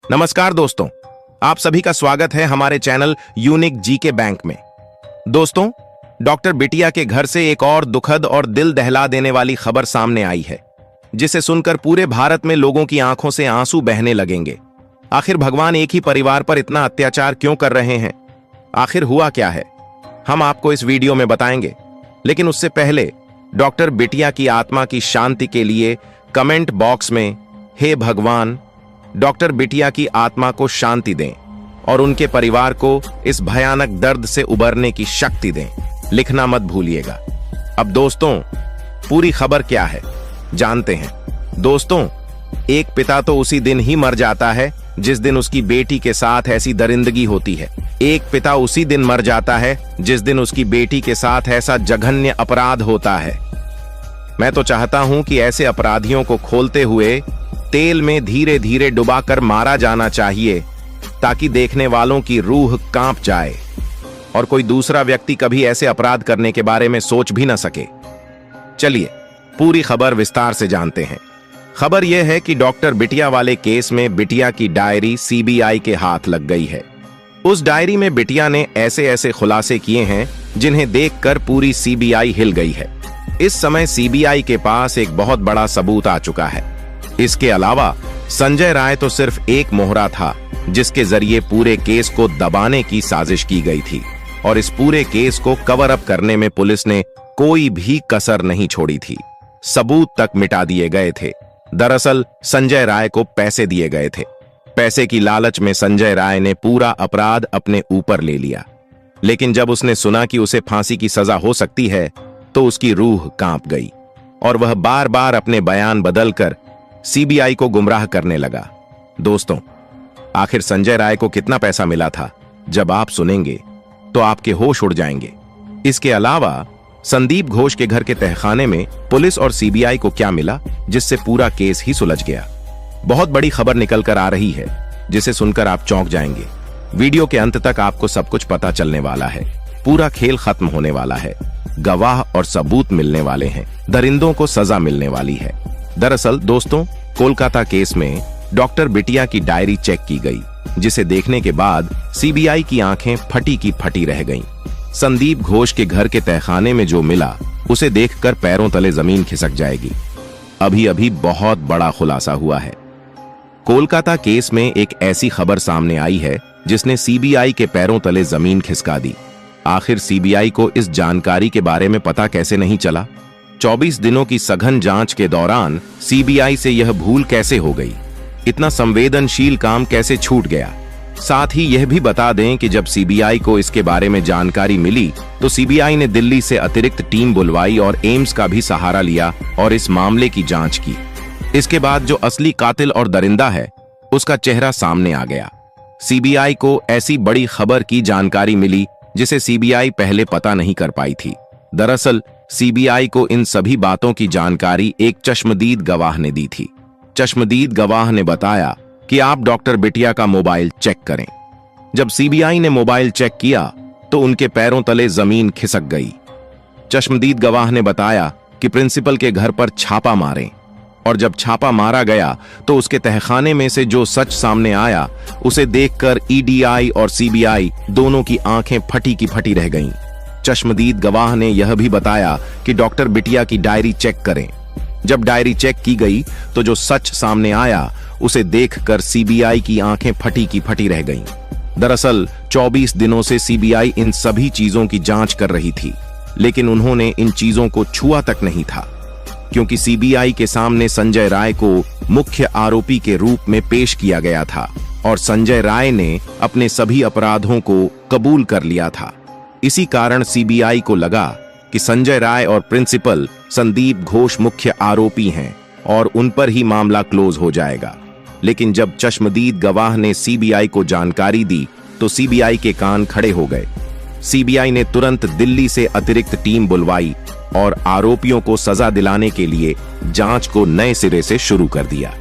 नमस्कार दोस्तों, आप सभी का स्वागत है हमारे चैनल यूनिक जीके बैंक में। दोस्तों, डॉक्टर बिटिया के घर से एक और दुखद और दिल दहला देने वाली खबर सामने आई है, जिसे सुनकर पूरे भारत में लोगों की आंखों से आंसू बहने लगेंगे। आखिर भगवान एक ही परिवार पर इतना अत्याचार क्यों कर रहे हैं? आखिर हुआ क्या है, हम आपको इस वीडियो में बताएंगे। लेकिन उससे पहले डॉक्टर बिटिया की आत्मा की शांति के लिए कमेंट बॉक्स में हे भगवान, डॉक्टर बिटिया की आत्मा को शांति दें और उनके परिवार को इस भयानक दर्द से उबरने की शक्ति दें, लिखना मत भूलिएगा। अब दोस्तों, पूरी खबर क्या है जानते हैं। दोस्तों, एक पिता तो उसी दिन ही मर जाता है जिस दिन उसकी बेटी के साथ ऐसी दरिंदगी होती है। एक पिता उसी दिन मर जाता है जिस दिन उसकी बेटी के साथ ऐसा जघन्य अपराध होता है। मैं तो चाहता हूं कि ऐसे अपराधियों को खोलते हुए तेल में धीरे धीरे डुबाकर मारा जाना चाहिए, ताकि देखने वालों की रूह कांप जाए और कोई दूसरा व्यक्ति कभी ऐसे अपराध करने के बारे में सोच भी न सके। चलिए पूरी खबर विस्तार से जानते हैं। खबर यह है कि डॉक्टर बिटिया वाले केस में बिटिया की डायरी सीबीआई के हाथ लग गई है। उस डायरी में बिटिया ने ऐसे ऐसे खुलासे किए हैं जिन्हें देखकर पूरी सीबीआई हिल गई है। इस समय सीबीआई के पास एक बहुत बड़ा सबूत आ चुका है। इसके अलावा संजय राय तो सिर्फ एक मोहरा था जिसके जरिए पूरे केस को दबाने की साजिश की गई थी, और इस पूरे केस को कवर अप करने में पुलिस ने कोई भी कसर नहीं छोड़ी थी। सबूत तक मिटा दिए गए थे। दरअसल संजय राय को पैसे दिए गए थे। पैसे की लालच में संजय राय ने पूरा अपराध अपने ऊपर ले लिया। लेकिन जब उसने सुना कि उसे फांसी की सजा हो सकती है तो उसकी रूह कांप गई और वह बार बार अपने बयान बदलकर सीबीआई को गुमराह करने लगा। दोस्तों, आखिर संजय राय को कितना पैसा मिला था, जब आप सुनेंगे तो आपके होश उड़ जाएंगे। इसके अलावा संदीप घोष के घर के तहखाने में पुलिस और सीबीआई को क्या मिला, जिससे पूरा केस ही सुलझ गया। बहुत बड़ी खबर निकल कर आ रही है, जिसे सुनकर आप चौंक जाएंगे। वीडियो के अंत तक आपको सब कुछ पता चलने वाला है। पूरा खेल खत्म होने वाला है। गवाह और सबूत मिलने वाले हैं। दरिंदों को सजा मिलने वाली है। दरअसल दोस्तों, कोलकाता केस में डॉक्टर बिटिया की डायरी चेक की गई, जिसे देखने के बाद सीबीआई की आंखें फटी की फटी रह गईं। संदीप घोष के घर के तहखाने में जो मिला, उसे देखकर पैरों तले जमीन खिसक जाएगी। अभी अभी बहुत बड़ा खुलासा हुआ है। कोलकाता केस में एक ऐसी खबर सामने आई है जिसने सीबीआई के पैरों तले जमीन खिसका दी। आखिर सीबीआई को इस जानकारी के बारे में पता कैसे नहीं चला? 24 दिनों की सघन जांच के दौरान सीबीआई से यह भूल कैसे हो गई? इतना संवेदनशील काम कैसे छूट गया? साथ ही यह भी बता दें कि जब सीबीआई को इसके बारे में जानकारी मिली तो सीबीआई ने दिल्ली से अतिरिक्त टीम बुलवाई और एम्स का भी सहारा लिया और इस मामले की जांच की। इसके बाद जो असली कातिल और दरिंदा है, उसका चेहरा सामने आ गया। सीबीआई को ऐसी बड़ी खबर की जानकारी मिली जिसे सीबीआई पहले पता नहीं कर पाई थी। दरअसल सीबीआई को इन सभी बातों की जानकारी एक चश्मदीद गवाह ने दी थी। चश्मदीद गवाह ने बताया कि आप डॉक्टर बिटिया का मोबाइल चेक करें। जब सीबीआई ने मोबाइल चेक किया तो उनके पैरों तले जमीन खिसक गई। चश्मदीद गवाह ने बताया कि प्रिंसिपल के घर पर छापा मारें, और जब छापा मारा गया तो उसके तहखाने में से जो सच सामने आया, उसे देखकर ईडीआई और सीबीआई दोनों की आंखें फटी की फटी रह गईं। चश्मदीद गवाह ने यह भी बताया कि डॉक्टर बिटिया की डायरी चेक करें। जब डायरी चेक की गई तो जो सच सामने आया, उसे देखकर सीबीआई की आंखें फटी की फटी रह गईं। दरअसल 24 दिनों से सीबीआई इन सभी चीजों की जांच कर रही थी, लेकिन उन्होंने इन चीजों को छुआ तक नहीं था, क्योंकि सीबीआई के सामने संजय राय को मुख्य आरोपी के रूप में पेश किया गया था और संजय राय ने अपने सभी अपराधों को कबूल कर लिया था। इसी कारण सीबीआई को लगा कि संजय राय और प्रिंसिपल संदीप घोष मुख्य आरोपी हैं और उन पर ही मामला क्लोज हो जाएगा। लेकिन जब चश्मदीद गवाह ने सीबीआई को जानकारी दी तो सीबीआई के कान खड़े हो गए। सीबीआई ने तुरंत दिल्ली से अतिरिक्त टीम बुलवाई और आरोपियों को सजा दिलाने के लिए जांच को नए सिरे से शुरू कर दिया।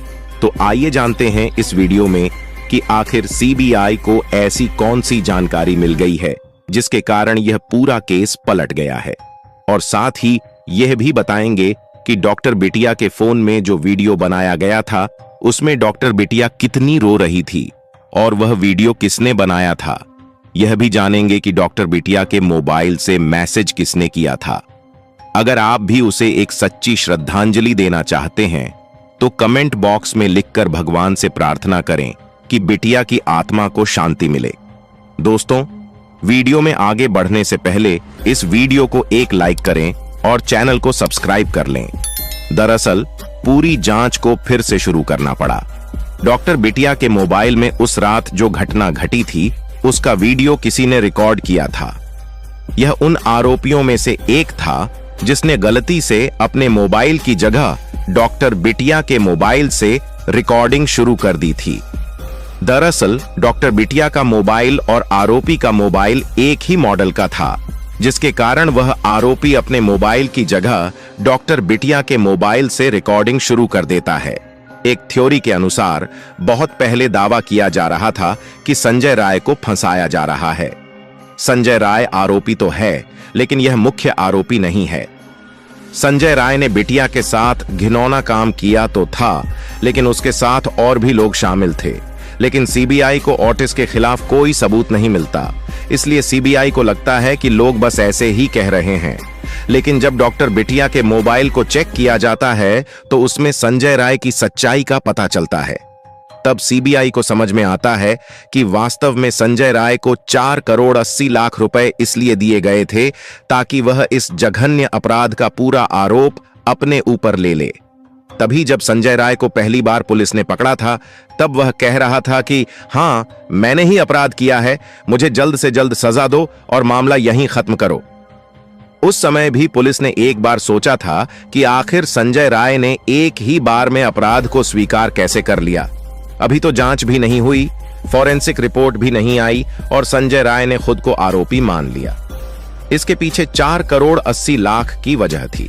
तो आइए जानते हैं इस वीडियो में कि आखिर सीबीआई को ऐसी कौन सी जानकारी मिल गई है जिसके कारण यह पूरा केस पलट गया है, और साथ ही यह भी बताएंगे कि डॉक्टर बिटिया के फोन में जो वीडियो बनाया गया था उसमें डॉक्टर बिटिया कितनी रो रही थी और वह वीडियो किसने बनाया था। यह भी जानेंगे कि डॉक्टर बिटिया के मोबाइल से मैसेज किसने किया था। अगर आप भी उसे एक सच्ची श्रद्धांजलि देना चाहते हैं तो कमेंट बॉक्स में लिखकर भगवान से प्रार्थना करें कि बिटिया की आत्मा को शांति मिले। दोस्तों, वीडियो में आगे बढ़ने से पहले इस वीडियो को एक लाइक करें और चैनल को सब्सक्राइब कर लें। दरअसल पूरी जांच को फिर से शुरू करना पड़ा। डॉक्टर बिटिया के मोबाइल में उस रात जो घटना घटी थी उसका वीडियो किसी ने रिकॉर्ड किया था। यह उन आरोपियों में से एक था जिसने गलती से अपने मोबाइल की जगह डॉक्टर बिटिया के मोबाइल से रिकॉर्डिंग शुरू कर दी थी। दरअसल डॉक्टर बिटिया का मोबाइल और आरोपी का मोबाइल एक ही मॉडल का था, जिसके कारण वह आरोपी अपने मोबाइल की जगह डॉक्टर बिटिया के मोबाइल से रिकॉर्डिंग शुरू कर देता है। एक थ्योरी के अनुसार बहुत पहले दावा किया जा रहा था कि संजय राय को फंसाया जा रहा है। संजय राय आरोपी तो है, लेकिन यह मुख्य आरोपी नहीं है। संजय राय ने बिटिया के साथ घिनौना काम किया तो था, लेकिन उसके साथ और भी लोग शामिल थे। लेकिन सीबीआई को ओटिस के खिलाफ कोई सबूत नहीं मिलता, इसलिए सीबीआई को लगता है कि लोग बस ऐसे ही कह रहे हैं। लेकिन जब डॉक्टर बिटिया के मोबाइल को चेक किया जाता है तो उसमें संजय राय की सच्चाई का पता चलता है। तब सीबीआई को समझ में आता है कि वास्तव में संजय राय को 4 करोड़ 80 लाख रुपए इसलिए दिए गए थे ताकि वह इस जघन्य अपराध का पूरा आरोप अपने ऊपर ले ले। तभी जब संजय राय को पहली बार पुलिस ने पकड़ा था तब वह कह रहा था कि हाँ, मैंने ही अपराध किया है, मुझे जल्द से जल्द सजा दो और मामला यहीं खत्म करो। उस समय भी पुलिस ने एक बार सोचा था कि आखिर संजय राय ने एक ही बार में अपराध को स्वीकार कैसे कर लिया। अभी तो जांच भी नहीं हुई, फॉरेंसिक रिपोर्ट भी नहीं आई और संजय राय ने खुद को आरोपी मान लिया। इसके पीछे 4 करोड़ 80 लाख की वजह थी।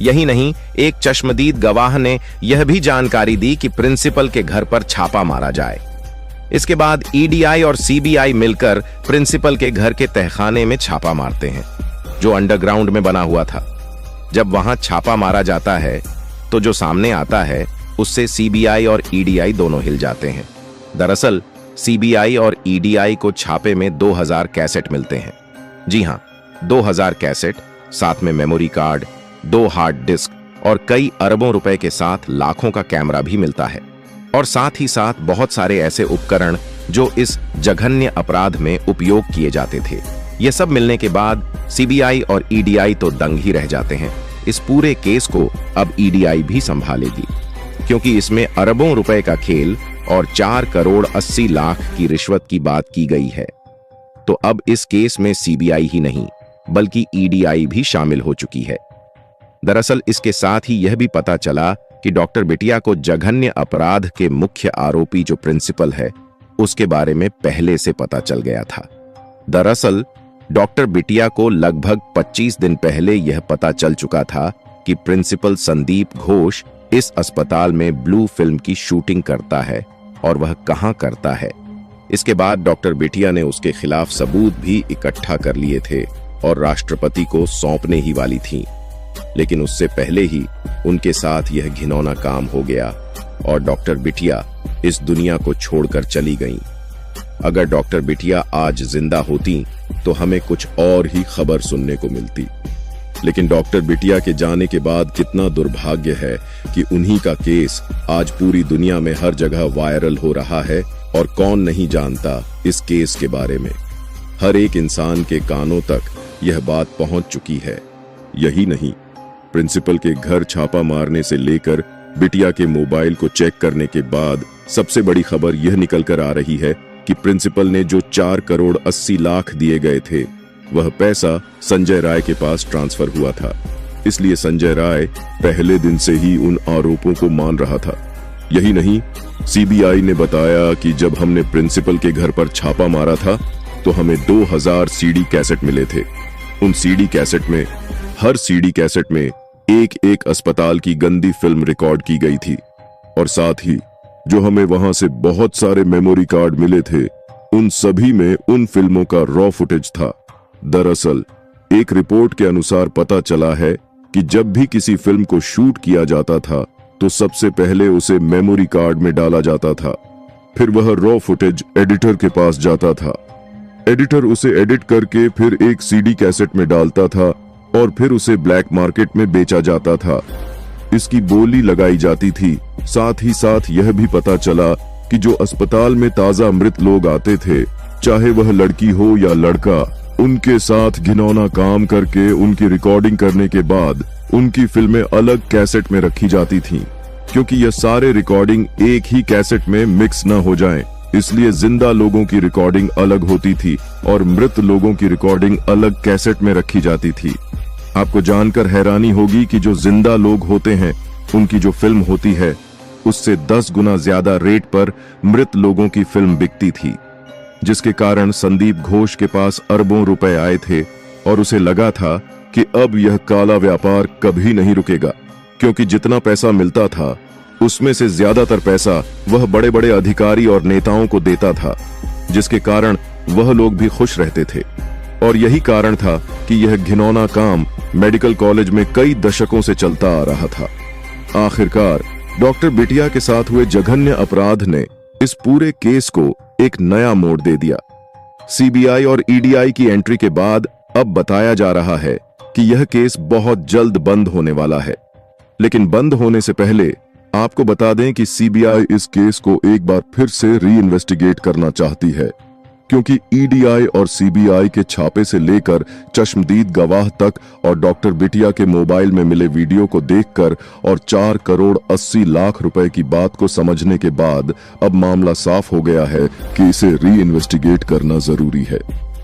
यही नहीं, एक चश्मदीद गवाह ने यह भी जानकारी दी कि प्रिंसिपल के घर पर छापा मारा जाए। इसके बाद ईडीआई और सीबीआई मिलकर प्रिंसिपल के घर के तहखाने में छापा मारते हैं, जो अंडरग्राउंड में बना हुआ था। जब वहां छापा मारा जाता है तो जो सामने आता है उससे सीबीआई और ईडीआई दोनों हिल जाते हैं। दरअसल सीबीआई और ईडीआई को छापे में 2000 कैसेट मिलते हैं। जी हां, 2000 कैसेट, साथ में मेमोरी कार्ड, 2 हार्ड डिस्क और कई अरबों रुपए के साथ लाखों का कैमरा भी मिलता है। और साथ ही साथ बहुत सारे ऐसे उपकरण जो इस जघन्य अपराध में उपयोग किए जाते थे। यह सब मिलने के बाद सीबीआई और ईडीआई तो दंग ही रह जाते हैं। इस पूरे केस को अब ईडीआई भी संभालेगी, क्योंकि इसमें अरबों रुपए का खेल और 4 करोड़ 80 लाख की रिश्वत की बात की गई है। तो अब इस केस में सीबीआई ही नहीं बल्कि ईडीआई भी शामिल हो चुकी है। दरअसल इसके साथ ही यह भी पता चला कि डॉक्टर बिटिया को जघन्य अपराध के मुख्य आरोपी जो प्रिंसिपल है उसके बारे में पहले से पता चल गया था। दरअसल डॉक्टर बिटिया को लगभग 25 दिन पहले यह पता चल चुका था कि प्रिंसिपल संदीप घोष इस अस्पताल में ब्लू फिल्म की शूटिंग करता है और वह कहां करता है। इसके बाद डॉक्टर बिटिया ने उसके खिलाफ सबूत भी इकट्ठा कर लिए थे और राष्ट्रपति को सौंपने ही वाली थी। लेकिन उससे पहले ही उनके साथ यह घिनौना काम हो गया और डॉक्टर बिटिया इस दुनिया को छोड़कर चली गईं। अगर डॉक्टर बिटिया आज जिंदा होती तो हमें कुछ और ही खबर सुनने को मिलती। लेकिन डॉक्टर बिटिया के जाने के बाद कितना दुर्भाग्य है कि उन्हीं का केस आज पूरी दुनिया में हर जगह वायरल हो रहा है और कौन नहीं जानता इस केस के बारे में। हर एक इंसान के कानों तक यह बात पहुंच चुकी है। यही नहीं, प्रिंसिपल के घर छापा मारने से लेकर बिटिया के मोबाइल को चेक करने के बाद सबसे बड़ी खबर यह निकल कर आ रही है कि प्रिंसिपल ने जो 4 करोड़ 80 लाख दिए गए थे वह पैसा संजय राय के पास ट्रांसफर हुआ था। इसलिए संजय राय पहले दिन से ही उन आरोपों को मान रहा था। यही नहीं, सीबीआई ने बताया कि जब हमने प्रिंसिपल के घर पर छापा मारा था तो हमें 2000 सीडी कैसेट मिले थे। उन सीडी कैसेट में, हर सीडी कैसेट में एक एक अस्पताल की गंदी फिल्म रिकॉर्ड की गई थी और साथ ही जो हमें वहां से बहुत सारे मेमोरी कार्ड मिले थे उन सभी में उन फिल्मों का रॉ फुटेज था। दरअसल एक रिपोर्ट के अनुसार पता चला है कि जब भी किसी फिल्म को शूट किया जाता था तो सबसे पहले उसे मेमोरी कार्ड में डाला जाता था। फिर वह रॉ फुटेज एडिटर के पास जाता था। एडिटर उसे एडिट करके फिर एक सीडी कैसेट में डालता था और फिर उसे ब्लैक मार्केट में बेचा जाता था। इसकी बोली लगाई जाती थी। साथ ही साथ यह भी पता चला कि जो अस्पताल में ताजा मृत लोग आते थे, चाहे वह लड़की हो या लड़का, उनके साथ घिनौना काम करके उनकी रिकॉर्डिंग करने के बाद उनकी फिल्में अलग कैसेट में रखी जाती थीं, क्योंकि यह सारे रिकॉर्डिंग एक ही कैसेट में मिक्स न हो जाएं। इसलिए जिंदा लोगों की रिकॉर्डिंग अलग होती थी और मृत लोगों की रिकॉर्डिंग अलग कैसेट में रखी जाती थी। आपको जानकर हैरानी होगी कि जो जिंदा लोग होते हैं उनकी जो फिल्म होती है उससे 10 गुना ज्यादा रेट पर मृत लोगों की फिल्म बिकती थी, जिसके कारण संदीप घोष के पास अरबों रुपए आए थे और उसे लगा था कि अब यह काला व्यापार कभी नहीं रुकेगा, क्योंकि जितना पैसा मिलता था उसमें से ज्यादातर पैसा वह बड़े बड़े अधिकारी और नेताओं को देता था, जिसके कारण वह लोग भी खुश रहते थे। और यही कारण था कि यह घिनौना काम मेडिकल कॉलेज में कई दशकों से चलता आ रहा था। आखिरकार डॉक्टर बिटिया के साथ हुए जघन्य अपराध ने इस पूरे केस को एक नया मोड़ दे दिया। सीबीआई और ईडीआई की एंट्री के बाद अब बताया जा रहा है कि यह केस बहुत जल्द बंद होने वाला है। लेकिन बंद होने से पहले आपको बता दें कि सीबीआई इस केस को एक बार फिर से री इन्वेस्टिगेट करना चाहती है, क्योंकि ईडीआई और सीबीआई के छापे से लेकर चश्मदीद गवाह तक और डॉक्टर बिटिया के मोबाइल में मिले वीडियो को देखकर और 4 करोड़ 80 लाख रुपए की बात को समझने के बाद अब मामला साफ हो गया है कि इसे री इन्वेस्टिगेट करना जरूरी है।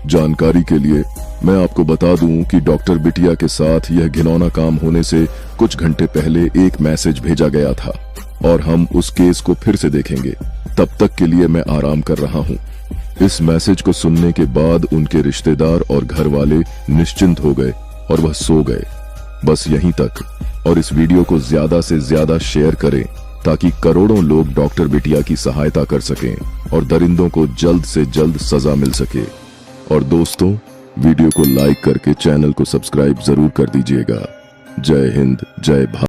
जानकारी के लिए मैं आपको बता दूं कि डॉक्टर बिटिया के साथ यह घिनौना काम होने से कुछ घंटे पहले एक मैसेज भेजा गया था और हम उस केस को फिर से देखेंगे। तब तक के लिए मैं आराम कर रहा हूं। इस मैसेज को सुनने के बाद उनके रिश्तेदार और घर वाले निश्चिंत हो गए और वह सो गए। बस यहीं तक। और इस वीडियो को ज्यादा से ज्यादा शेयर करें ताकि करोड़ों लोग डॉक्टर बिटिया की सहायता कर सकें और दरिंदों को जल्द से जल्द सजा मिल सके। और दोस्तों, वीडियो को लाइक करके चैनल को सब्सक्राइब जरूर कर दीजिएगा। जय हिंद, जय भारत।